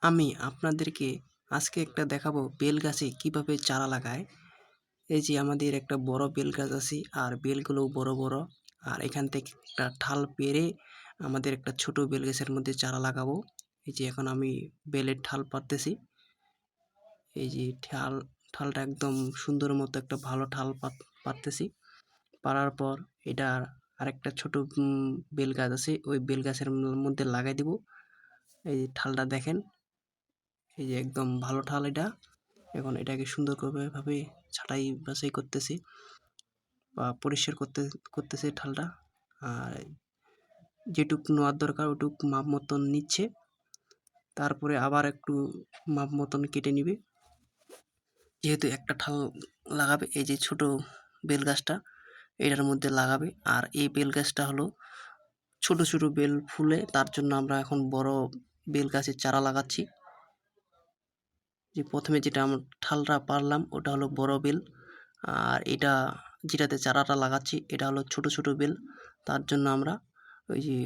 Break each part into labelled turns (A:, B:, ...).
A: আমি আপনাদেরকে আজকে একটা দেখাবো বেল গাছে কিভাবে চারা লাগায়। এই যে আমাদের একটা বড় বেল গাছ আছে আর বেলগুলো বড় বড়। আর এখান থেকে একটা ঠাল পেরে আমাদের একটা ছোট বেল গাছের মধ্যে চারা লাগাবো। এই যে এখন আমি বেলের ঠাল পাততেছি। এই যে ঠালটা একদম সুন্দর মতো একটা ভালো ঠাল পাততেছি। পাড়ার পর এটা আরেকটা ছোট বেল গাছ আছে, ওই বেল গাছের মধ্যে লাগাই দিব। এই ঠালটা দেখেন, এই যে একদম ভালো ঠাল এটা। এখন এটাকে সুন্দর করে ভাবে ছাঁটাই বাছাই করতেছি বা পরিষ্কার করতেছে ঠালটা। আর যেটুক নেওয়ার দরকার ওটুক মাপ মতন নিচ্ছে, তারপরে আবার একটু মাপ মতন কেটে নিবে। যেহেতু একটা ঠাল লাগাবে, এই যে ছোট বেল গাছটা এটার মধ্যে লাগাবে। আর এই বেল গাছটা হলো ছোট ছোট বেল ফুলে, তার জন্য আমরা এখন বড় বেল গাছের চারা লাগাচ্ছি। যে প্রথমে যেটা আমরা ঠালটা পারলাম ওটা হলো বড় বেল, আর এটা যেটাতে চারাটা লাগাচ্ছি এটা হলো ছোট ছোট বেল। তার জন্য আমরা ওই যে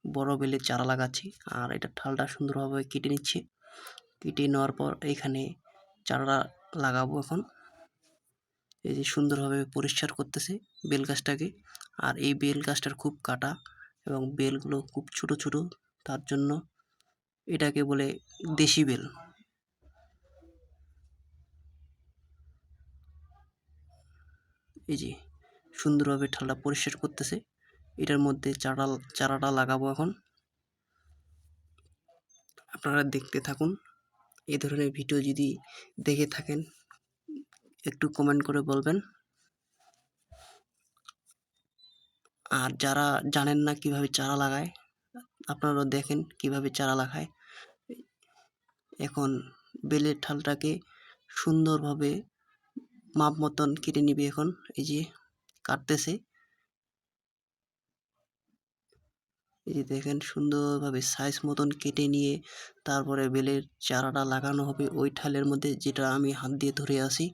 A: বড় বেলের চারা লাগাচ্ছি। আর এটা ঠালটা সুন্দরভাবে কেটে নিচ্ছি। কেটে নেওয়ার পর এখানে চারাটা লাগাবো এখন। এই যে সুন্দরভাবে পরিষ্কার করতেছে বেল গাছটাকে। আর এই বেল গাছটার খুব কাটা এবং বেলগুলো খুব ছোট ছোট, তার জন্য এটাকে বলে দেশি বেল। এই যে সুন্দরভাবে ঠালটা পরিষ্কার করতেছে। এটার মধ্যে চারাটা লাগাবো এখন। আপনারা দেখতে থাকুন। এই ধরনের ভিডিও যদি দেখে থাকেন একটু কমেন্ট করে বলবেন। আর যারা জানেন না কিভাবে চারা লাগায়, আপনারাও দেখেন কিভাবে চারা লাগায়। এখন বেলের ঠালটাকে সুন্দরভাবে মাপ মতন কেটে নিবে এখন। এই যে কাটতেছে, এই যে দেখেন সুন্দরভাবে সাইজ মতন কেটে নিয়ে তারপরে বেলের চারাটা লাগানো হবে ওই ঠালের মধ্যে, যেটা আমি হাত দিয়ে ধরে আসি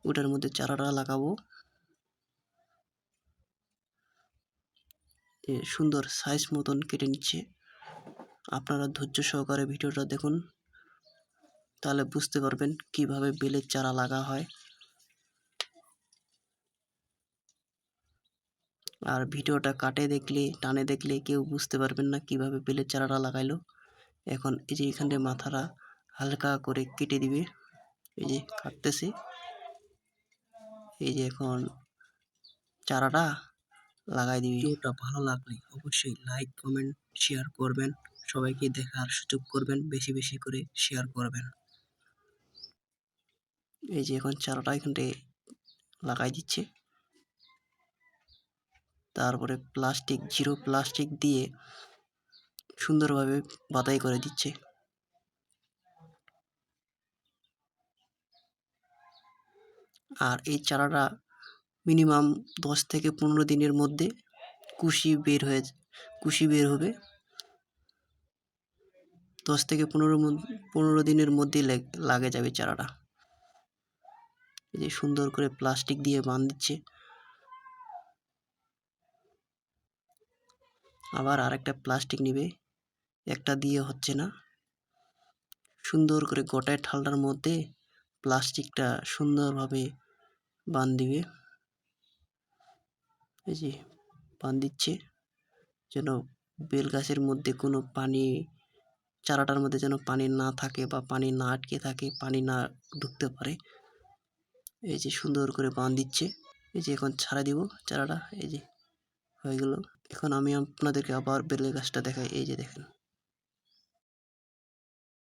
A: ওটার মধ্যে চারাটা লাগাবো। সুন্দর সাইজ মতন কেটে নিচ্ছে। আপনারা ধৈর্য সহকারে ভিডিওটা দেখুন, তাহলে বুঝতে পারবেন কিভাবে বেলের চারা লাগা হয়। আর ভিডিওটা টানে দেখলে কেউ বুঝতে পারবেন না কিভাবে বেলের চারাটা লাগাইলো। এখন এই যে এখানে মাথাটা হালকা করে কেটে দিবে। এই যে কাটতেছে। এই যে এখন চারাটা লাগাই দিবি। ভিডিওটা ভালো লাগলে অবশ্যই লাইক কমেন্ট শেয়ার করবেন, সবাইকে দেখার সুযোগ করবেন, বেশি বেশি করে শেয়ার করবেন। এই যে এখন চারাটা এখানে লাগাই দিচ্ছে, তারপরে জিরো প্লাস্টিক দিয়ে সুন্দরভাবে বাতাই করে দিচ্ছে। আর এই চারাটা মিনিমাম 10 থেকে 15 দিনের মধ্যে কুশি বের হবে। 10 থেকে 15 দিনের মধ্যেই লাগে যাবে চারাটা। এই যে সুন্দর করে প্লাস্টিক দিয়ে বাঁধ দিচ্ছে। আবার আরেকটা প্লাস্টিক নিবে, একটা দিয়ে হচ্ছে না। সুন্দর করে গোটায় ঠালটার মধ্যে প্লাস্টিকটা সুন্দরভাবে বাঁধ দিবে। এই যে বাঁধ দিচ্ছে যেন বেল গাছের মধ্যে কোনো চারাটার মধ্যে যেন পানি না থাকে বা পানি না আটকে থাকে, পানি না ঢুকতে পারে। এই যে সুন্দর করে বাঁধ দিচ্ছে। এই যে এখন ছাড়া দিব চারাটা। এই যে হয়ে গেল। এখন আমি আপনাদেরকে আবার বেলের গাছটা দেখাই। এই যে দেখেন।